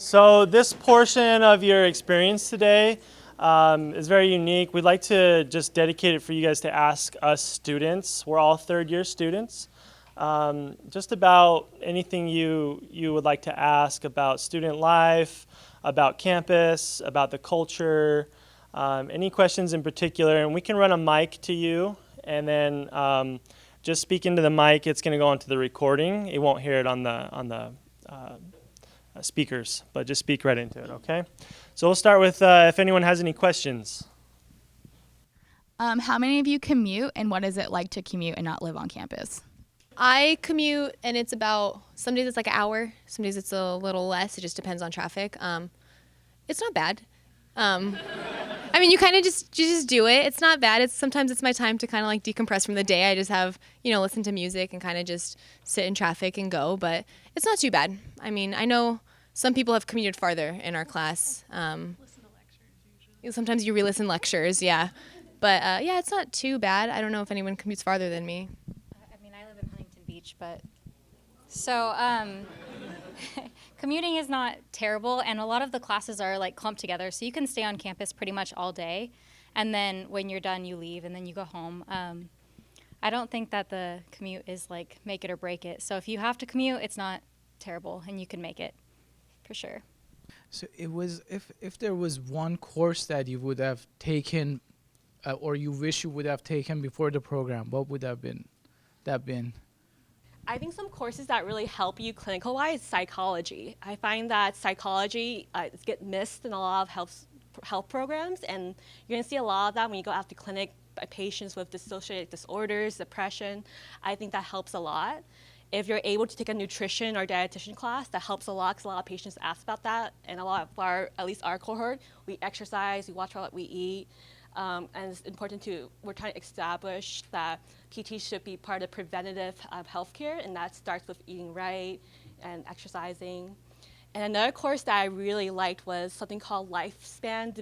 So this portion of your experience today is very unique. We'd like to just dedicate it for you guys to ask us students. We're all third-year students. Just about anything you would like to ask about student life, about campus, about the culture, any questions in particular. And we can run a mic to you, and then just speak into the mic. It's going to go onto the recording. It won't hear it on the speakers, but just speak right into it, okay? So we'll start with if anyone has any questions. How many of you commute, and what is it like to commute and not live on campus? I commute, and it's about, some days it's like an hour, some days it's a little less. It just depends on traffic. It's not bad. I mean, you kind of just do it. It's not bad. Sometimes it's my time to kind of like decompress from the day. I just have, listen to music and kind of just sit in traffic and go, but it's not too bad. I mean, I know some people have commuted farther in our class. Listen to lectures usually. Sometimes you re-listen lectures, yeah. But yeah, it's not too bad. I don't know if anyone commutes farther than me. I mean, I live in Huntington Beach, but so commuting is not terrible, and a lot of the classes are like clumped together, so you can stay on campus pretty much all day, and then when you're done, you leave, and then you go home. I don't think that the commute is like make it or break it. So if you have to commute, it's not terrible, and you can make it for sure. So it was if there was one course that you would have taken, or you wish you would have taken before the program, what would that been? I think some courses that really help you clinical-wise, psychology. I find that psychology gets missed in a lot of health programs, and you're going to see a lot of that when you go out to clinic by patients with dissociative disorders, depression. I think that helps a lot. If you're able to take a nutrition or dietitian class, that helps a lot because a lot of patients ask about that, and a lot of at least our cohort, we exercise, we watch what we eat. And it's important we're trying to establish that PT should be part of preventative healthcare, and that starts with eating right and exercising. And another course that I really liked was something called lifespan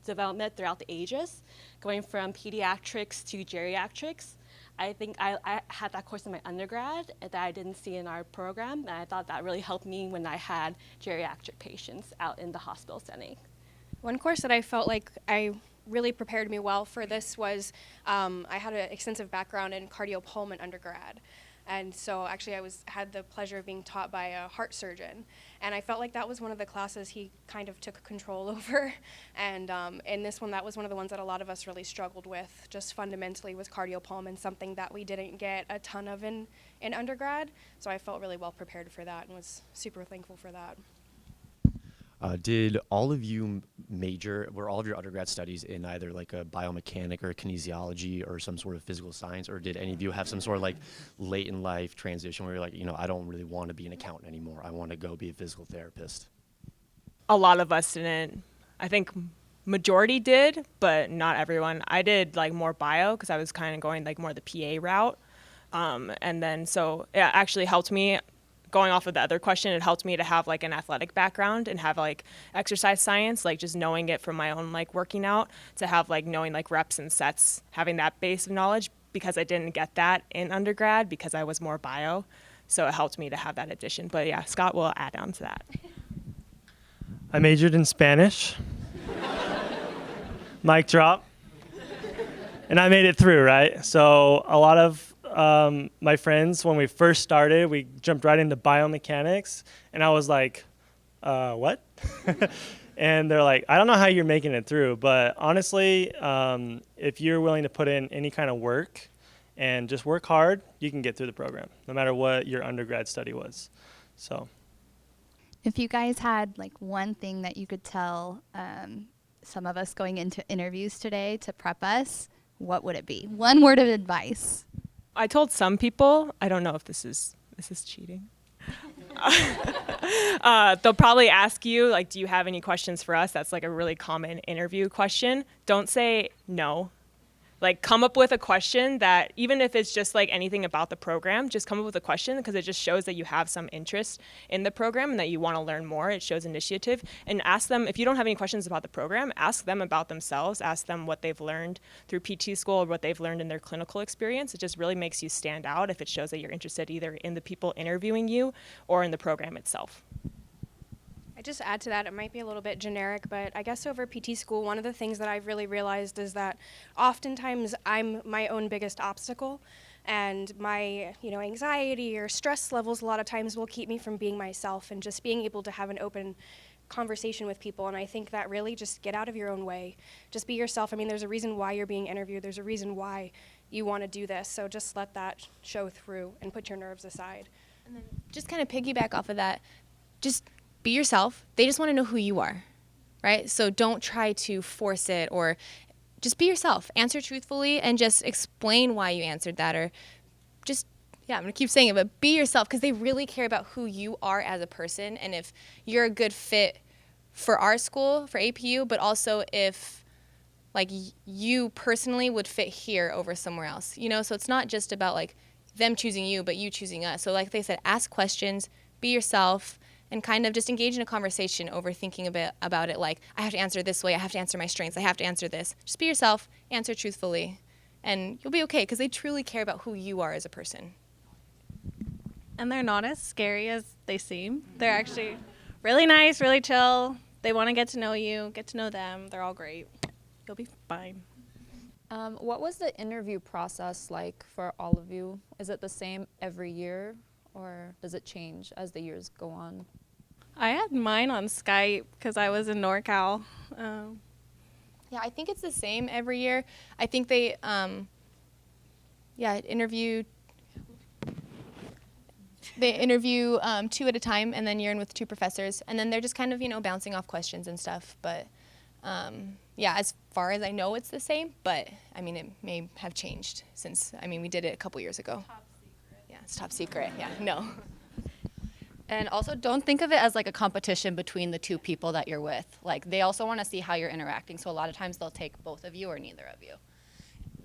development throughout the ages, going from pediatrics to geriatrics. I think I had that course in my undergrad that I didn't see in our program, and I thought that really helped me when I had geriatric patients out in the hospital setting. One course that I felt like I really prepared me well for this was I had an extensive background in cardiopulmonary undergrad. And so actually had the pleasure of being taught by a heart surgeon. And I felt like that was one of the classes he kind of took control over. And in this one, that was one of the ones that a lot of us really struggled with, just fundamentally was cardiopulmonary, something that we didn't get a ton of in undergrad. So I felt really well prepared for that and was super thankful for that. Did all of you were all of your undergrad studies in either like a biomechanic or a kinesiology or some sort of physical science, or did any of you have some sort of like late in life transition where you're like, I don't really want to be an accountant anymore. I want to go be a physical therapist? A lot of us didn't. I think majority did, but not everyone. I did like more bio because I was kind of going like more the PA route. And then so it actually helped me. Going off of the other question, it helped me to have like an athletic background and have like exercise science, like just knowing it from my own like working out, to have like knowing like reps and sets, having that base of knowledge, because I didn't get that in undergrad because I was more bio. So it helped me to have that addition. But yeah, Scott will add on to that. I majored in Spanish. Mic drop. And I made it through, right? So a lot of my friends, when we first started, we jumped right into biomechanics, and I was like, what? And they're like, I don't know how you're making it through, but honestly, if you're willing to put in any kind of work and just work hard, you can get through the program, no matter what your undergrad study was. So, If you guys had like one thing that you could tell some of us going into interviews today to prep us, what would it be? One word of advice. I told some people, I don't know if this is cheating. They'll probably ask you, like, do you have any questions for us? That's like a really common interview question. Don't say no. Like, come up with a question that, even if it's just like anything about the program, just come up with a question, because it just shows that you have some interest in the program and that you want to learn more. It shows initiative. And ask them, if you don't have any questions about the program, ask them about themselves. Ask them what they've learned through PT school or what they've learned in their clinical experience. It just really makes you stand out if it shows that you're interested either in the people interviewing you or in the program itself. just add to that, it might be a little bit generic, but I guess over PT school, one of the things that I've really realized is that oftentimes I'm my own biggest obstacle, and my, anxiety or stress levels a lot of times will keep me from being myself and just being able to have an open conversation with people. And I think that really just get out of your own way. Just be yourself. I mean, there's a reason why you're being interviewed. There's a reason why you want to do this. So just let that show through and put your nerves aside. And then just kind of piggyback off of that, just be yourself. They just want to know who you are, right? So don't try to force it, or just be yourself. Answer truthfully and just explain why you answered that, or just, I'm going to keep saying it, but be yourself, because they really care about who you are as a person and if you're a good fit for our school, for APU, but also if you personally would fit here over somewhere else, So it's not just about them choosing you, but you choosing us. So like they said, ask questions, be yourself, and kind of just engage in a conversation over thinking a bit about it like, I have to answer this way, I have to answer my strengths, I have to answer this. Just be yourself, answer truthfully, and you'll be okay, because they truly care about who you are as a person. And they're not as scary as they seem. They're actually really nice, really chill. They want to get to know you, get to know them. They're all great. You'll be fine. What was the interview process like for all of you? Is it the same every year, or does it change as the years go on? I had mine on Skype because I was in NorCal. Yeah, I think it's the same every year. I think they, interview 2 at a time, and then you're in with 2 professors, and then they're just kind of, bouncing off questions and stuff. But as far as I know, it's the same, but I mean, it may have changed since, we did it a couple years ago. Top secret. Yeah, it's top secret. Yeah, no. And also, don't think of it as like a competition between the 2 people that you're with. Like, they also want to see how you're interacting, so a lot of times they'll take both of you or neither of you.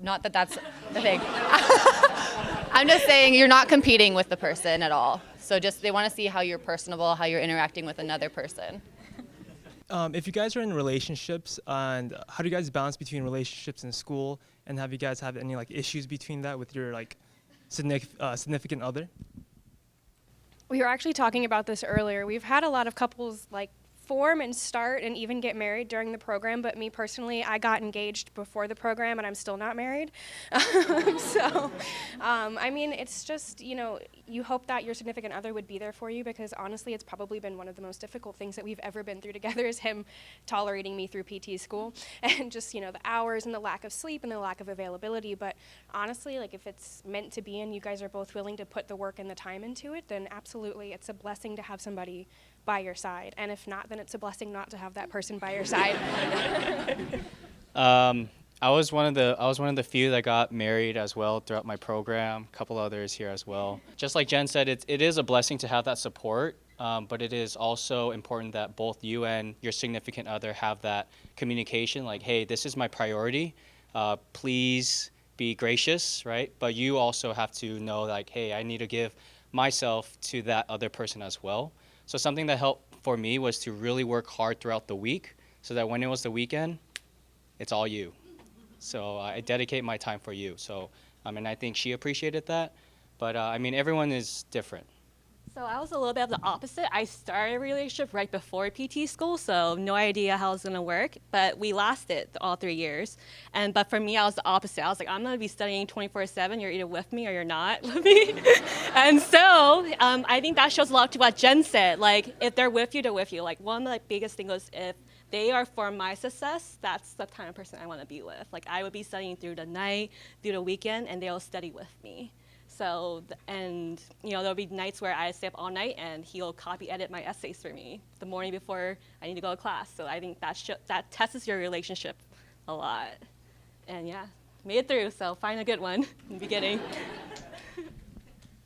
Not that that's the thing. I'm just saying you're not competing with the person at all. So just they want to see how you're personable, how you're interacting with another person. If you guys are in relationships, and how do you guys balance between relationships and school, and have you guys had any issues between that with your significant other? We were actually talking about this earlier. We've had a lot of couples form and start and even get married during the program, but me personally, I got engaged before the program and I'm still not married. It's just, you hope that your significant other would be there for you, because honestly, it's probably been one of the most difficult things that we've ever been through together is him tolerating me through PT school and just, the hours and the lack of sleep and the lack of availability. But honestly, if it's meant to be and you guys are both willing to put the work and the time into it, then absolutely, it's a blessing to have somebody by your side. And if not, then it's a blessing not to have that person by your side. I was one of the few that got married as well throughout my program. A couple others here as well. Just like Jen said, it is a blessing to have that support, but it is also important that both you and your significant other have that communication. Like, hey, this is my priority. Please be gracious, right? But you also have to know, hey, I need to give myself to that other person as well. So something that helped for me was to really work hard throughout the week, so that when it was the weekend, it's all you. So I dedicate my time for you. So, I think she appreciated that. But, everyone is different. So I was a little bit of the opposite. I started a relationship right before PT school, so no idea how it's gonna work. But we lasted all 3 years. But for me, I was the opposite. I was like, I'm gonna be studying 24/7. You're either with me or you're not with me. And so I think that shows a lot to what Jen said. If they're with you, they're with you. One of the biggest things was if they are for my success, that's the kind of person I want to be with. I would be studying through the night, through the weekend, and they'll study with me. So, there'll be nights where I stay up all night and he'll copy edit my essays for me the morning before I need to go to class. So I think that tests your relationship a lot. And made it through, so find a good one in the beginning.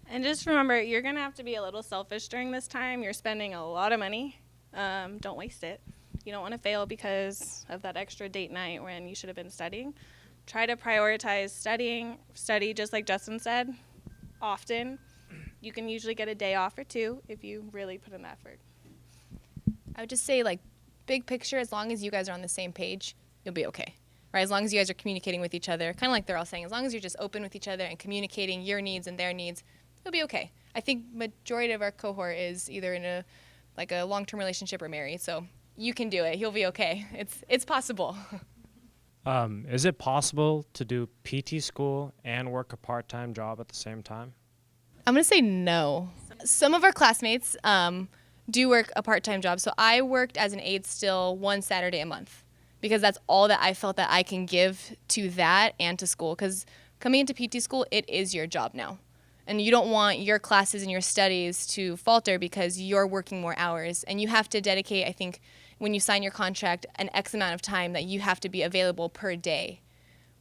And just remember, you're going to have to be a little selfish during this time. You're spending a lot of money. Don't waste it. You don't want to fail because of that extra date night when you should have been studying. Try to prioritize studying. Study, just like Justin said, often. You can usually get a day off or 2 if you really put in the effort. I would just say, big picture, as long as you guys are on the same page, you'll be okay. Right? As long as you guys are communicating with each other, kind of like they're all saying, as long as you're just open with each other and communicating your needs and their needs, you'll be okay. I think majority of our cohort is either in a like a long-term relationship or marry. So you can do it. You'll be okay. It's possible. Is it possible to do PT school and work a part-time job at the same time? I'm going to say no. Some of our classmates do work a part-time job. So I worked as an aide still one Saturday a month because that's all that I felt that I can give to that and to school. Because coming into PT school, it is your job now. And you don't want your classes and your studies to falter because you're working more hours. And you have to dedicate, I think, when you sign your contract, an X amount of time that you have to be available per day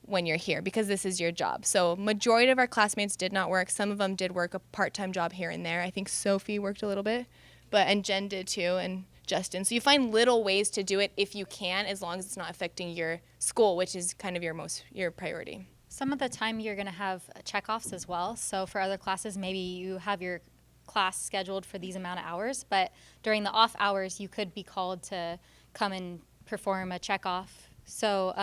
when you're here because this is your job. So majority of our classmates did not work. Some of them did work a part-time job here and there. I think Sophie worked a little bit, and Jen did too, and Justin. So you find little ways to do it if you can, as long as it's not affecting your school, which is kind of your priority. Some of the time you're going to have checkoffs as well. So for other classes, maybe you have your class scheduled for these amount of hours, but during the off hours, you could be called to come and perform a checkoff. So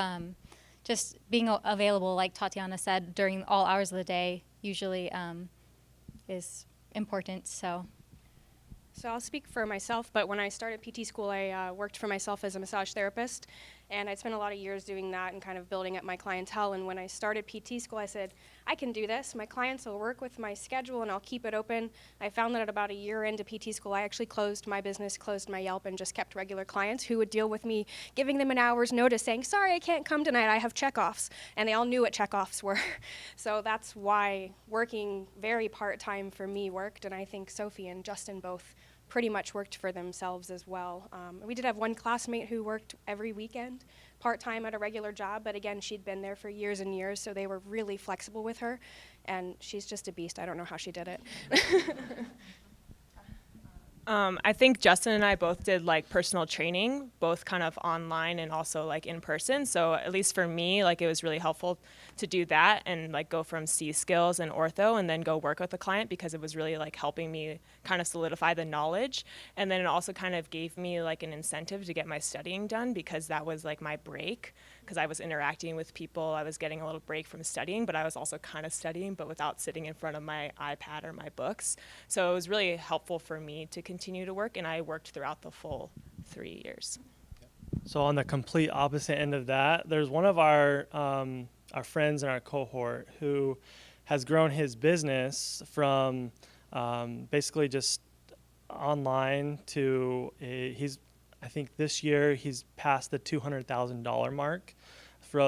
just being available, like Tatiana said, during all hours of the day usually is important. So I'll speak for myself, but when I started PT school, I worked for myself as a massage therapist, and I'd spent a lot of years doing that and kind of building up my clientele. And when I started PT school, I said, I can do this. My clients will work with my schedule, and I'll keep it open. I found that at about a year into PT school, I actually closed my business, closed my Yelp, and just kept regular clients who would deal with me, giving them an hour's notice, saying, sorry, I can't come tonight, I have checkoffs. And they all knew what checkoffs were. So that's why working very part-time for me worked, and I think Sophie and Justin both pretty much worked for themselves as well. We did have one classmate who worked every weekend, part-time at a regular job, but again, she'd been there for years and years, so they were really flexible with her, and she's just a beast. I don't know how she did it. I think Justin and I both did like personal training, both kind of online and also like in person. So at least for me, like it was really helpful to do that and like go from C skills and ortho and then go work with the client because it was really like helping me kind of solidify the knowledge. And then it also kind of gave me like an incentive to get my studying done because that was like my break because I was interacting with people. I was getting a little break from studying, but I was also kind of studying, but without sitting in front of my iPad or my books. So it was really helpful for me to continue to work, and I worked throughout the full 3 years. So on the complete opposite end of that, there's one of our friends in our cohort who has grown his business from basically just online to I think this year he's passed the $200,000 mark.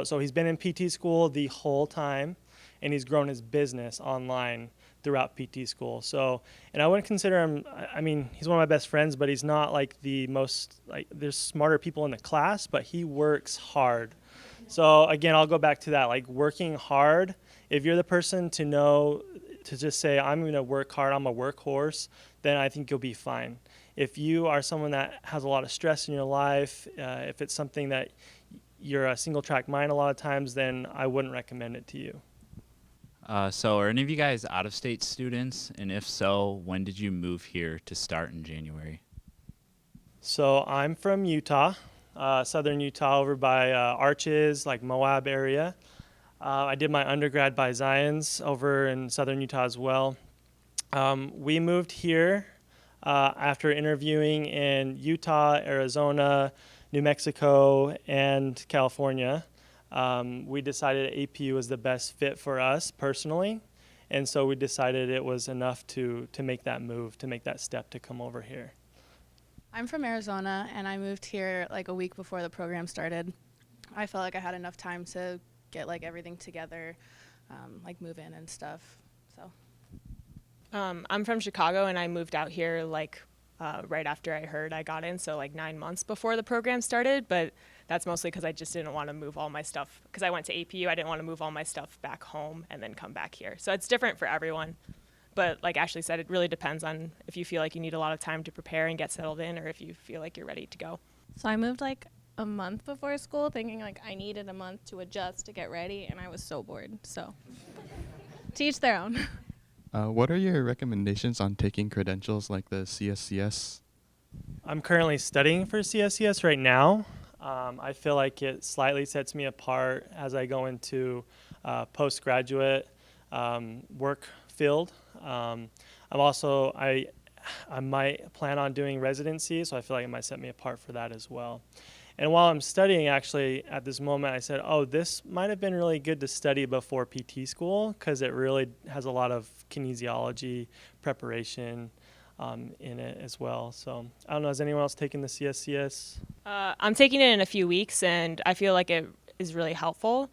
So he's been in PT school the whole time, and he's grown his business online throughout PT school. So, and I wouldn't consider him, I mean, he's one of my best friends, but he's not like the most, like, there's smarter people in the class, but he works hard. So again, I'll go back to that, like working hard. If you're the person to know, to just say, I'm going to work hard, I'm a workhorse, then I think you'll be fine. If you are someone that has a lot of stress in your life, if it's something that you're a single track mind a lot of times, then I wouldn't recommend it to you. So are any of you guys out-of-state students? And if so, when did you move here to start in January? So I'm from Utah, southern Utah, over by Arches, like Moab area. I did my undergrad by Zions over in southern Utah as well. We moved here after interviewing in Utah, Arizona, New Mexico, and California. We decided APU was the best fit for us personally, and so we decided it was enough to make that move, to make that step to come over here. I'm from Arizona, and I moved here like a week before the program started. I felt like I had enough time to get like everything together, like move in and stuff. So I'm from Chicago, and I moved out here like right after I heard I got in, so like 9 months before the program started, but that's mostly because I just didn't want to move all my stuff. Because I went to APU, I didn't want to move all my stuff back home and then come back here. So it's different for everyone. But like Ashley said, it really depends on if you feel like you need a lot of time to prepare and get settled in, or if you feel like you're ready to go. So I moved like a month before school thinking like I needed a month to adjust to get ready, and I was so bored. So to each their own. What are your recommendations on taking credentials like the CSCS? I'm currently studying for CSCS right now. I feel like it slightly sets me apart as I go into postgraduate work field. I I might plan on doing residency, so I feel like it might set me apart for that as well. And while I'm studying, actually, at this moment, I said, oh, this might have been really good to study before PT school because it really has a lot of kinesiology preparation in it as well. So I don't know, has anyone else taken the CSCS? I'm taking it in a few weeks, and I feel like it is really helpful.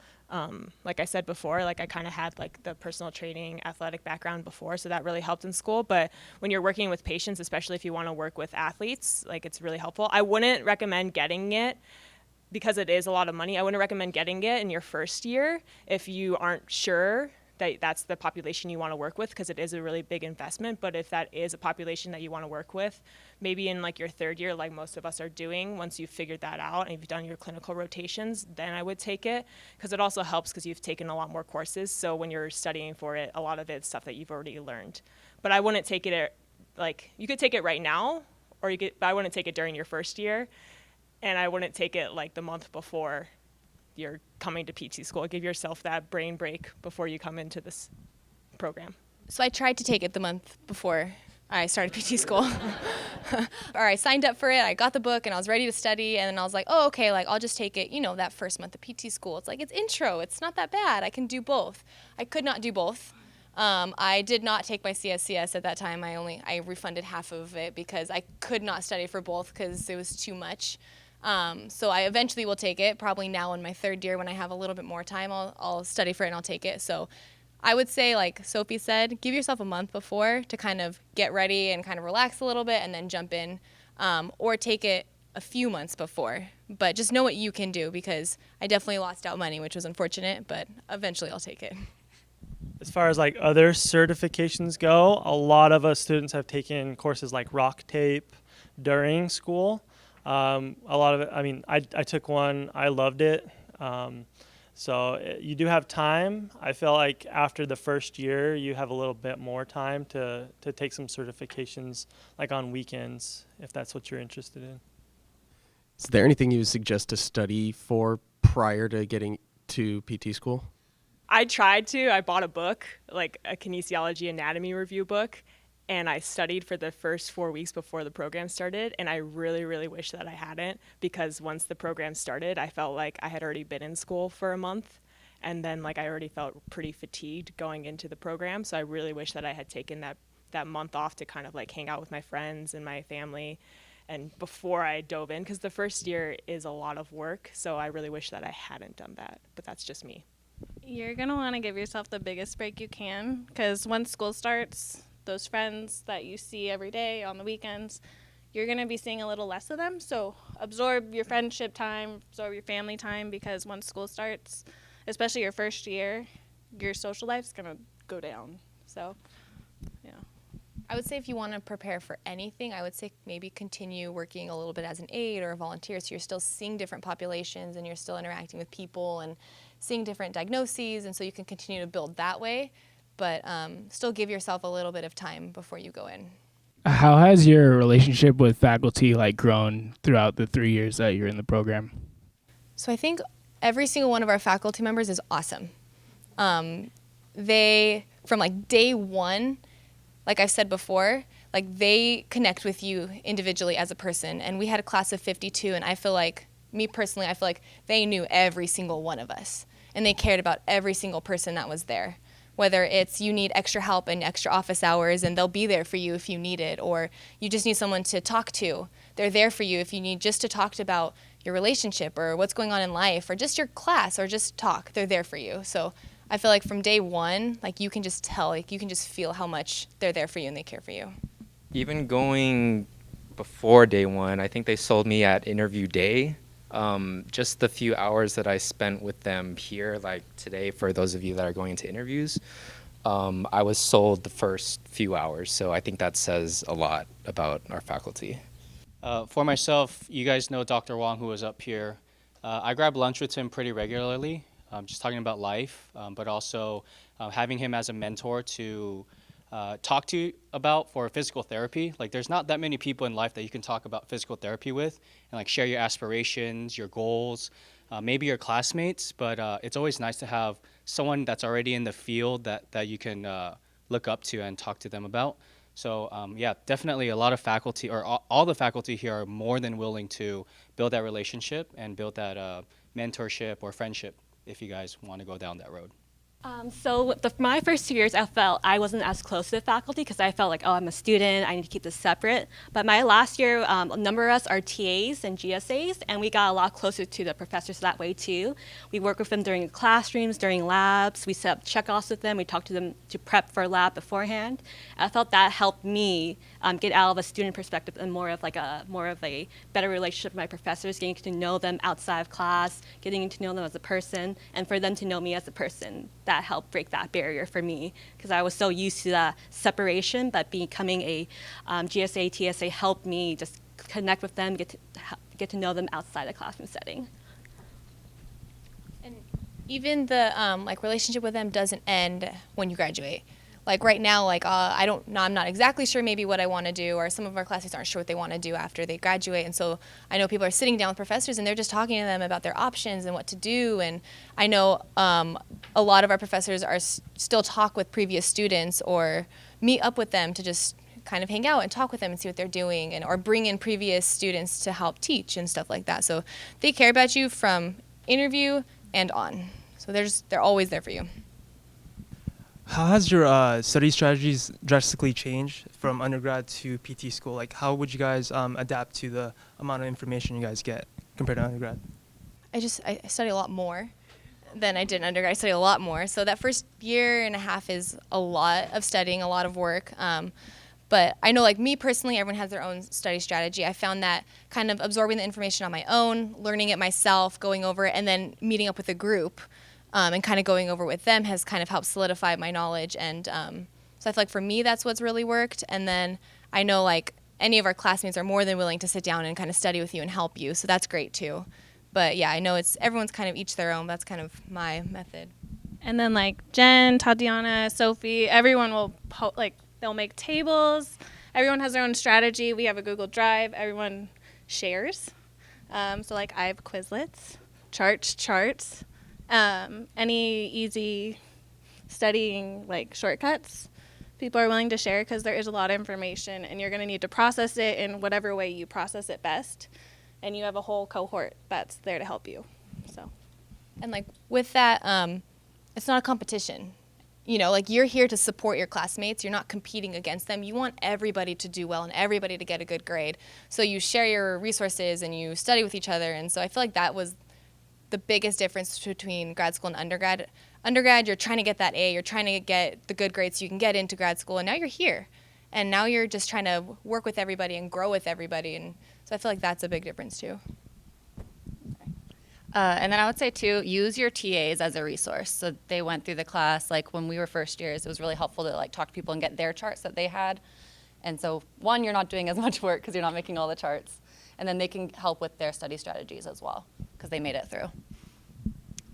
Like I said before, like I kind of had like the personal training athletic background before, so that really helped in school. But when you're working with patients, especially if you want to work with athletes, like it's really helpful. I wouldn't recommend getting it because it is a lot of money. I wouldn't recommend getting it in your first year if you aren't sure that that's the population you want to work with, because it is a really big investment. But if that is a population that you want to work with, maybe in like your third year, like most of us are doing, once you've figured that out and you've done your clinical rotations, then I would take it, because it also helps because you've taken a lot more courses. So when you're studying for it, a lot of it's stuff that you've already learned. But I wouldn't take it like, you could take it right now, or but I wouldn't take it during your first year, and I wouldn't take it like the month before you're coming to PT school. Give yourself that brain break before you come into this program. So I tried to take it the month before I started PT school. Or I signed up for it, I got the book, and I was ready to study, and then I was like, oh, okay, like I'll just take it, you know, that first month of PT school. It's like, it's intro, it's not that bad, I can do both. I could not do both. I did not take my CSCS at that time. I refunded half of it because I could not study for both because it was too much. So I eventually will take it, probably now in my third year when I have a little bit more time, I'll study for it and I'll take it. So I would say, like Sophie said, give yourself a month before to kind of get ready and kind of relax a little bit and then jump in, or take it a few months before. But just know what you can do, because I definitely lost out money, which was unfortunate, but eventually I'll take it. As far as like other certifications go, a lot of us students have taken courses like rock tape during school. A lot of it, I mean, I took one, I loved it. So you do have time. I feel like after the first year, you have a little bit more time to take some certifications like on weekends, if that's what you're interested in. Is there anything you would suggest to study for prior to getting to PT school? I tried to. I bought a book, like a kinesiology anatomy review book, and I studied for the first 4 weeks before the program started, and I really, really wish that I hadn't, because once the program started, I felt like I had already been in school for a month, and then like I already felt pretty fatigued going into the program, so I really wish that I had taken that month off to kind of like hang out with my friends and my family, and before I dove in, because the first year is a lot of work, so I really wish that I hadn't done that, but that's just me. You're going to want to give yourself the biggest break you can, because once school starts, those friends that you see every day on the weekends, you're going to be seeing a little less of them. So absorb your friendship time, absorb your family time, because once school starts, especially your first year, your social life's going to go down. So, yeah. I would say if you want to prepare for anything, I would say maybe continue working a little bit as an aide or a volunteer, so you're still seeing different populations and you're still interacting with people and seeing different diagnoses, and so you can continue to build that way, but still give yourself a little bit of time before you go in. How has your relationship with faculty like grown throughout the 3 years that you're in the program? So I think every single one of our faculty members is awesome. They, from like day one, like I've said before, like they connect with you individually as a person, and we had a class of 52, and I feel like, me personally, I feel like they knew every single one of us, and they cared about every single person that was there. Whether it's you need extra help and extra office hours, and they'll be there for you if you need it, or you just need someone to talk to, they're there for you if you need just to talk about your relationship or what's going on in life or just your class or just talk, they're there for you. So I feel like from day one, like you can just tell, like you can just feel how much they're there for you and they care for you. Even going before day one, I think they sold me at interview day. Just the few hours that I spent with them here, like today, for those of you that are going into interviews, I was sold the first few hours. So I think that says a lot about our faculty. For myself, you guys know Dr. Wong, who was up here. I grab lunch with him pretty regularly, just talking about life, but also having him as a mentor to talk to you about for physical therapy. Like there's not that many people in life that you can talk about physical therapy with and like share your aspirations, your goals, maybe your classmates, but it's always nice to have someone that's already in the field that you can look up to and talk to them about. So yeah, definitely a lot of faculty, or all the faculty here are more than willing to build that relationship and build that mentorship or friendship if you guys want to go down that road. My first 2 years, I felt I wasn't as close to the faculty because I felt like, oh, I'm a student, I need to keep this separate. But my last year, a number of us are TAs and GSAs, and we got a lot closer to the professors that way too. We work with them during the classrooms, during labs. We set up checkoffs with them. We talk to them to prep for lab beforehand. I felt that helped me get out of a student perspective and more of a better relationship with my professors, getting to know them outside of class, getting to know them as a person, and for them to know me as a person. That helped break that barrier for me because I was so used to that separation, but becoming a GSA, TSA helped me just connect with them, get to know them outside the classroom setting. And even the relationship with them doesn't end when you graduate. Like right now, I'm not exactly sure maybe what I want to do, or some of our classmates aren't sure what they want to do after they graduate. And so I know people are sitting down with professors and they're just talking to them about their options and what to do. And I know a lot of our professors are still talk with previous students or meet up with them to just kind of hang out and talk with them and see what they're doing, and or bring in previous students to help teach and stuff like that. So they care about you from interview and on. So they're always there for you. How has your study strategies drastically changed from undergrad to PT school? Like, how would you guys adapt to the amount of information you guys get compared to undergrad? I study a lot more than I did in undergrad. I study a lot more. So that first year and a half is a lot of studying, a lot of work. But I know, like me personally, everyone has their own study strategy. I found that kind of absorbing the information on my own, learning it myself, going over it, and then meeting up with a group and kind of going over with them has kind of helped solidify my knowledge. And so I feel like for me, that's what's really worked. And then I know like any of our classmates are more than willing to sit down and kind of study with you and help you. So that's great too. But yeah, I know everyone's kind of each their own. That's kind of my method. And then like Jen, Tatiana, Sophie, everyone will they'll make tables. Everyone has their own strategy. We have a Google Drive. Everyone shares. So like I have Quizlets, charts. Any easy studying like shortcuts people are willing to share, because there is a lot of information and you're going to need to process it in whatever way you process it best, and you have a whole cohort that's there to help you. So, and like with that, it's not a competition. You know, like you're here to support your classmates. You're not competing against them. You want everybody to do well and everybody to get a good grade. So you share your resources and you study with each other. And so I feel like that was the biggest difference between grad school and undergrad. Undergrad, you're trying to get that A, you're trying to get the good grades so you can get into grad school, and now you're here. And now you're just trying to work with everybody and grow with everybody. And so I feel like that's a big difference too. And then I would say too, use your TAs as a resource. So they went through the class, like when we were first years, it was really helpful to like talk to people and get their charts that they had. And so one, you're not doing as much work because you're not making all the charts. And then they can help with their study strategies as well because they made it through.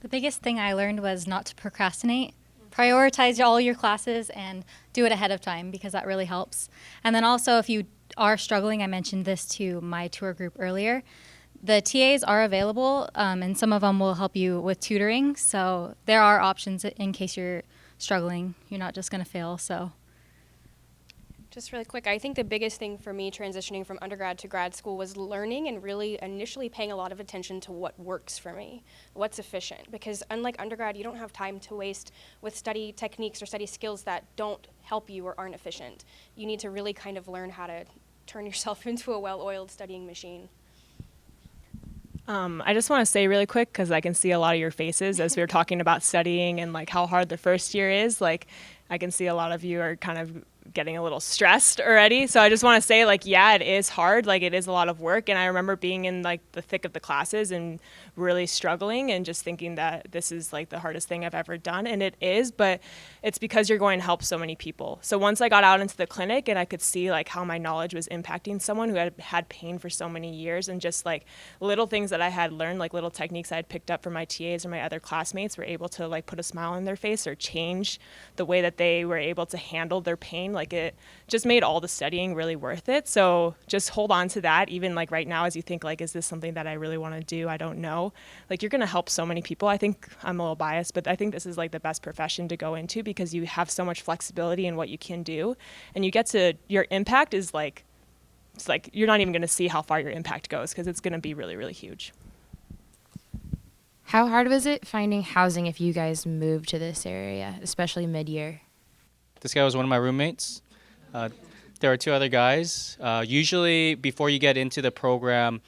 The biggest thing I learned was not to procrastinate. Prioritize all your classes and do it ahead of time because that really helps. And then also if you are struggling, I mentioned this to my tour group earlier, the TAs are available and some of them will help you with tutoring. So there are options in case you're struggling. You're not just going to fail. So. Just really quick, I think the biggest thing for me transitioning from undergrad to grad school was learning and really initially paying a lot of attention to what works for me, what's efficient. Because unlike undergrad, you don't have time to waste with study techniques or study skills that don't help you or aren't efficient. You need to really kind of learn how to turn yourself into a well-oiled studying machine. I just want to say really quick, because I can see a lot of your faces as we were talking about studying and like how hard the first year is. Like I can see a lot of you are kind of getting a little stressed already. So I just want to say, like, yeah, it is hard. Like, it is a lot of work. And I remember being in, like, the thick of the classes and really struggling and just thinking that this is, like, the hardest thing I've ever done. And it is, but it's because you're going to help so many people. So once I got out into the clinic and I could see, like, how my knowledge was impacting someone who had had pain for so many years, and just, like, little things that I had learned, like, little techniques I had picked up from my TAs or my other classmates were able to, like, put a smile on their face or change the way that they were able to handle their pain. Like, Like it just made all the studying really worth it. So just hold on to that. Even like right now, as you think like, is this something that I really want to do? I don't know. Like you're going to help so many people. I think I'm a little biased, but I think this is like the best profession to go into because you have so much flexibility in what you can do. And you get to, your impact is like, it's like you're not even going to see how far your impact goes because it's going to be really, really huge. How hard was it finding housing if you guys moved to this area, especially mid-year? This guy was one of my roommates. There are two other guys. Usually before you get into the program,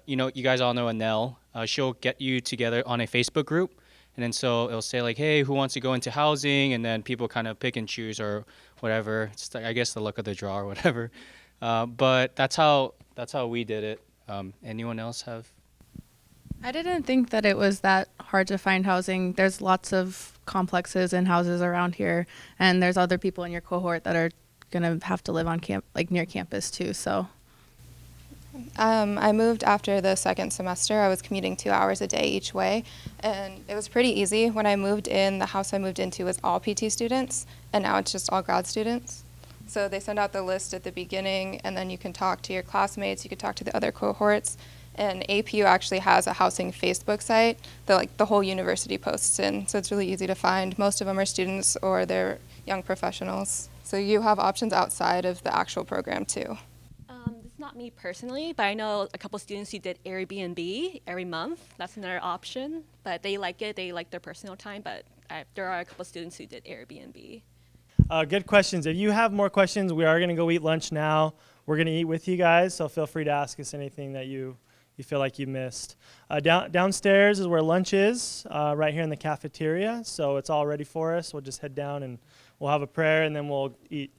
you guys all know Anel. She'll get you together on a Facebook group. And then so it'll say like, hey, who wants to go into housing? And then people kind of pick and choose or whatever. It's I guess the luck of the draw or whatever. But that's how we did it. Anyone else have? I didn't think that it was that hard to find housing. There's lots of complexes and houses around here, and there's other people in your cohort that are gonna have to live on near campus too. So, I moved after the second semester. I was commuting 2 hours a day each way, and it was pretty easy. When I moved in, the house I moved into was all PT students, and now it's just all grad students. So they send out the list at the beginning, and then you can talk to your classmates. You can talk to the other cohorts. And APU actually has a housing Facebook site that the whole university posts in, so it's really easy to find. Most of them are students or they're young professionals. So you have options outside of the actual program too. It's not me personally, but I know a couple students who did Airbnb every month. That's another option, but they like it. They like their personal time, but there are a couple students who did Airbnb. Good questions. If you have more questions, we are going to go eat lunch now. We're going to eat with you guys, so feel free to ask us anything that you feel like you missed. Downstairs is where lunch is, right here in the cafeteria. So it's all ready for us. We'll just head down and we'll have a prayer and then we'll eat.